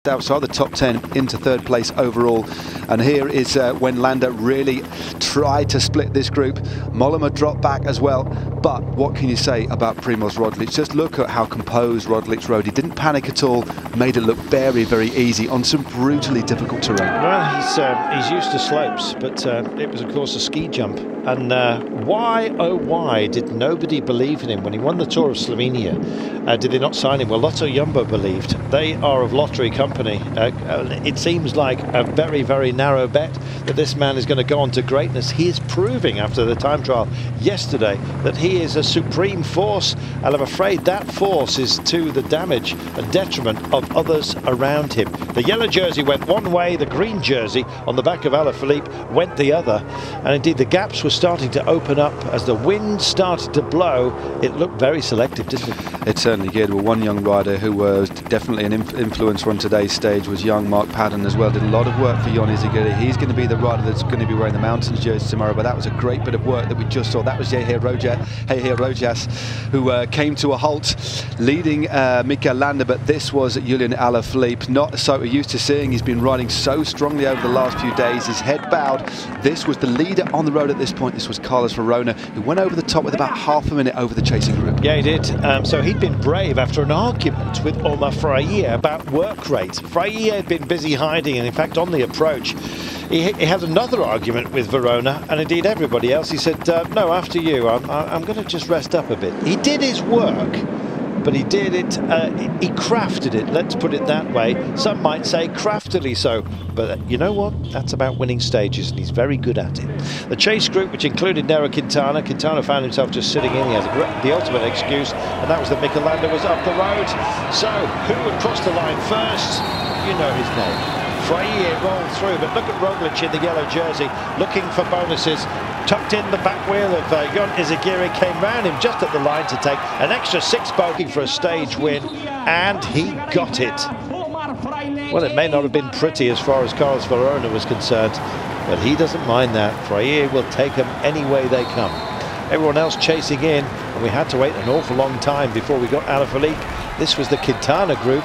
just outside the top 10 into third place overall. And here is when Landa really tried to split this group. Mollema dropped back as well. But what can you say about Primoz Roglic? Just look at how composed Roglic rode. He didn't panic at all, made it look very, very easy on some brutally difficult terrain. Well, he's used to slopes, but it was, of course, a ski jump. And why, oh why, did nobody believe in him when he won the Tour of Slovenia? Did they not sign him? Well, Lotto Jumbo believed. They are of lottery company. It seems like a very, very narrow bet that this man is going to go on to greatness. He is proving after the time trial yesterday that he is a supreme force, and I'm afraid that force is to the damage and detriment of others around him. The yellow jersey went one way, the green jersey on the back of Alaphilippe went the other, and indeed the gaps were starting to open up as the wind started to blow. It looked very selective, didn't it? It certainly did. Well, one young rider who was definitely an influencer on today's stage was young Mark Padden as well. Did a lot of work for Ion Izagirre. He's going to be the rider that's going to be wearing the mountains jersey tomorrow, but that was a great bit of work that we just saw. That was Yehia Rojas, who came to a halt leading Mikel Landa, but this was Julian Alaphilippe. Not so used to seeing. He's been riding so strongly over the last few days. His head bowed. This was the leader on the road at this point. This was Carlos Verona, who went over the top with about half a minute over the chasing group. Yeah, he did. So he'd been brave after an argument with Omar Freire about work rate. Freire had been busy hiding, and in fact on the approach he had another argument with Verona, and indeed everybody else. He said, no, after you, I'm going to just rest up a bit. He did his work, but he did it, he crafted it, let's put it that way. Some might say craftily so, but you know what? That's about winning stages, and he's very good at it. The chase group, which included Nairo Quintana found himself just sitting in. He had the ultimate excuse, and that was that Mikel Landa was up the road. So, who would cross the line first? You know his name. Freire rolled through, but look at Roglic in the yellow jersey, looking for bonuses. Tucked in the back wheel of Ion Izagirre, came round him just at the line to take an extra 6 bogey for a stage win, and he got it. Well, it may not have been pretty as far as Carlos Verona was concerned, but he doesn't mind that. Freire will take them any way they come. Everyone else chasing in, and we had to wait an awful long time before we got Alaphilippe. This was the Quintana group.